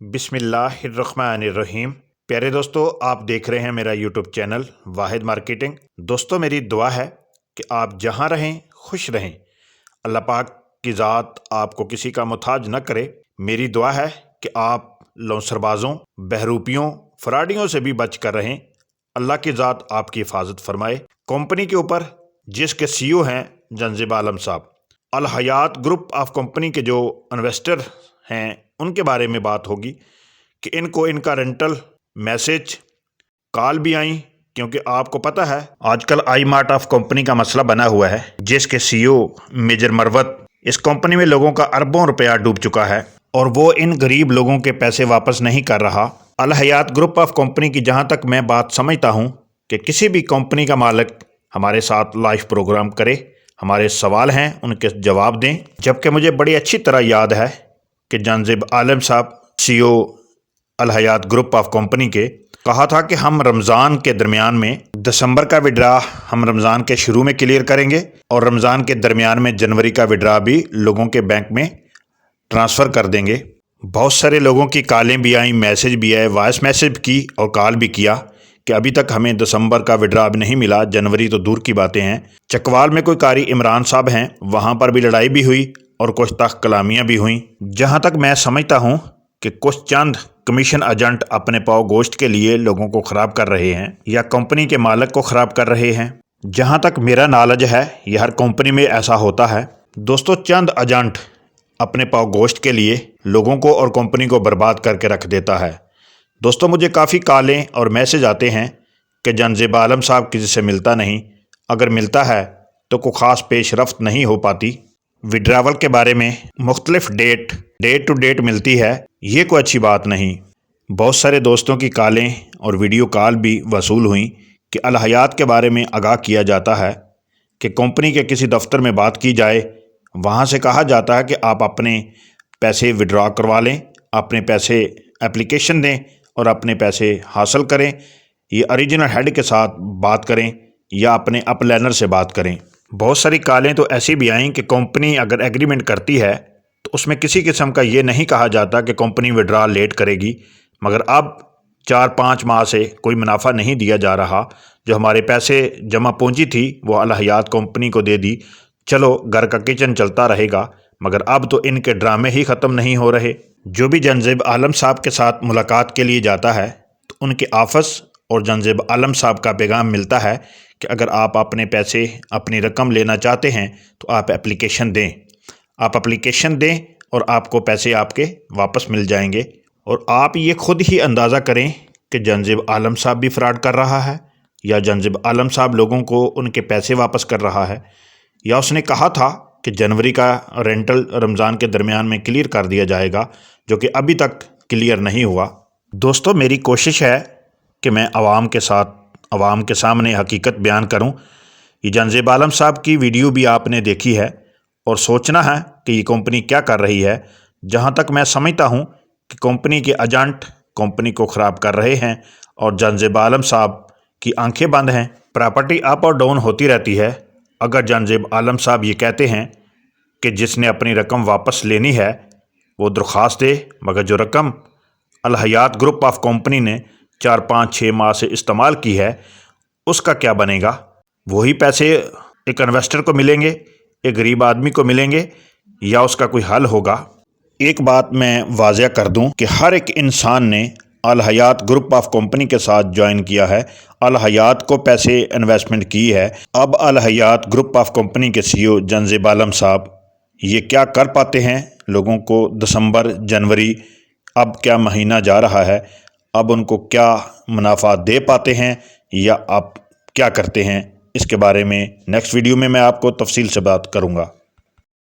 बिस्मिल्लाहिर्रहमानिर्रहीम। प्यारे दोस्तों, आप देख रहे हैं मेरा यूट्यूब चैनल वाहिद मार्केटिंग। दोस्तों, मेरी दुआ है कि आप जहां रहें खुश रहें। अल्लाह पाक की ज़ात आपको किसी का मुताज न करे। मेरी दुआ है कि आप लौसरबाजों, बहरूपियों, फराडियों से भी बच कर रहें। अल्लाह की ज़ात आपकी हिफाजत फरमाए। कंपनी के ऊपर जिसके सीईओ हैं जंजिब आलम साहब, अल हयात ग्रुप ऑफ कंपनी के जो इन्वेस्टर हैं उनके बारे में बात होगी कि इनको इनका रेंटल मैसेज कॉल भी आई, क्योंकि आपको पता है आजकल आई मार्ट ऑफ कंपनी का मसला बना हुआ है, जिसके सीईओ मेजर मरवत, इस कंपनी में लोगों का अरबों रुपया डूब चुका है और वो इन गरीब लोगों के पैसे वापस नहीं कर रहा। अल हयात ग्रुप ऑफ कंपनी की जहां तक मैं बात समझता हूं कि किसी भी कंपनी का मालिक हमारे साथ लाइव प्रोग्राम करे, हमारे सवाल हैं उनके जवाब दें। जबकि मुझे बड़ी अच्छी तरह याद है कि जंजिब आलम साहब CEO Al Hayat group of company के कहा था कि हम रमज़ान के दरमियान में दिसंबर का विड्रा हम रमज़ान के शुरू में क्लियर करेंगे और रमज़ान के दरमियान में जनवरी का विड्रा भी लोगों के बैंक में ट्रांसफ़र कर देंगे। बहुत सारे लोगों की कॉलें भी आई, मैसेज भी आए, वॉइस मैसेज की और कॉल भी किया कि अभी तक हमें दिसंबर का विड्रा भी नहीं मिला, जनवरी तो दूर की बातें हैं। चकवाल में कोई कारी इमरान साहब हैं, वहाँ पर भी लड़ाई भी हुई और कुछ तख्त कलामियाँ भी हुई। जहाँ तक मैं समझता हूँ कि कुछ चंद कमीशन एजेंट अपने पाव गोश्त के लिए लोगों को ख़राब कर रहे हैं या कंपनी के मालिक को ख़राब कर रहे हैं। जहाँ तक मेरा नॉलेज है यह हर कंपनी में ऐसा होता है। दोस्तों, चंद एजेंट अपने पाव गोश्त के लिए लोगों को और कंपनी को बर्बाद करके रख देता है। दोस्तों, मुझे काफ़ी कॉलें और मैसेज आते हैं कि जंजिब आलम साहब किसी से मिलता नहीं, अगर मिलता है तो कोई ख़ास पेश रफ्त नहीं हो पाती। विड्रावल के बारे में मुख्तलिफ डेट टू डेट मिलती है, ये कोई अच्छी बात नहीं। बहुत सारे दोस्तों की कॉलें और वीडियो कॉल भी वसूल हुई कि अल हयात के बारे में आगाह किया जाता है कि कंपनी के किसी दफ्तर में बात की जाए, वहाँ से कहा जाता है कि आप अपने पैसे विड्रॉ करवा लें, अपने पैसे एप्लीकेशन दें और अपने पैसे हासिल करें। ये ओरिजिनल हेड के साथ बात करें या अपने अपलाइनर से बात करें। बहुत सारी कॉलें तो ऐसी भी आईं कि कंपनी अगर एग्रीमेंट करती है तो उसमें किसी किस्म का ये नहीं कहा जाता कि कंपनी विड्रॉ लेट करेगी, मगर अब 4-5 माह से कोई मुनाफा नहीं दिया जा रहा। जो हमारे पैसे जमा पूंजी थी वो अल हयात कंपनी को दे दी, चलो घर का किचन चलता रहेगा, मगर अब तो इनके ड्रामे ही ख़त्म नहीं हो रहे। जो भी जंजिब आलम साहब के साथ मुलाकात के लिए जाता है तो उनके ऑफिस और जंजिब आलम साहब का पैगाम मिलता है कि अगर आप अपने पैसे, अपनी रकम लेना चाहते हैं तो आप एप्लीकेशन दें, आप एप्लीकेशन दें और आपको पैसे आपके वापस मिल जाएंगे। और आप ये खुद ही अंदाज़ा करें कि जंजिब आलम साहब भी फ्रॉड कर रहा है या जंजिब आलम साहब लोगों को उनके पैसे वापस कर रहा है, या उसने कहा था कि जनवरी का रेंटल रमज़ान के दरमियान में क्लियर कर दिया जाएगा, जो कि अभी तक क्लियर नहीं हुआ। दोस्तों, मेरी कोशिश है कि मैं आवाम के सामने हकीकत बयान करूं। ये जंजिब आलम साहब की वीडियो भी आपने देखी है और सोचना है कि ये कंपनी क्या कर रही है। जहां तक मैं समझता हूं कि कंपनी के एजेंट कंपनी को ख़राब कर रहे हैं और जंजिब आलम साहब की आंखें बंद हैं। प्रॉपर्टी अप और डाउन होती रहती है। अगर जंजिब आलम साहब ये कहते हैं कि जिसने अपनी रकम वापस लेनी है वो दरख्वास्त दे, मगर जो रकम अल हयात ग्रुप ऑफ कंपनी ने 4-5-6 माह से इस्तेमाल की है उसका क्या बनेगा? वही पैसे एक इन्वेस्टर को मिलेंगे, एक गरीब आदमी को मिलेंगे, या उसका कोई हल होगा? एक बात मैं वाज़िया कर दूं कि हर एक इंसान ने अल हयात ग्रुप ऑफ कंपनी के साथ ज्वाइन किया है, अल हयात को पैसे इन्वेस्टमेंट की है। अब अल हयात ग्रुप ऑफ कंपनी के सीईओ जंजिब आलम साहब ये क्या कर पाते हैं लोगों को? दिसंबर, जनवरी, अब क्या महीना जा रहा है, अब उनको क्या मुनाफा दे पाते हैं या आप क्या करते हैं? इसके बारे में नेक्स्ट वीडियो में मैं आपको तफसील से बात करूँगा।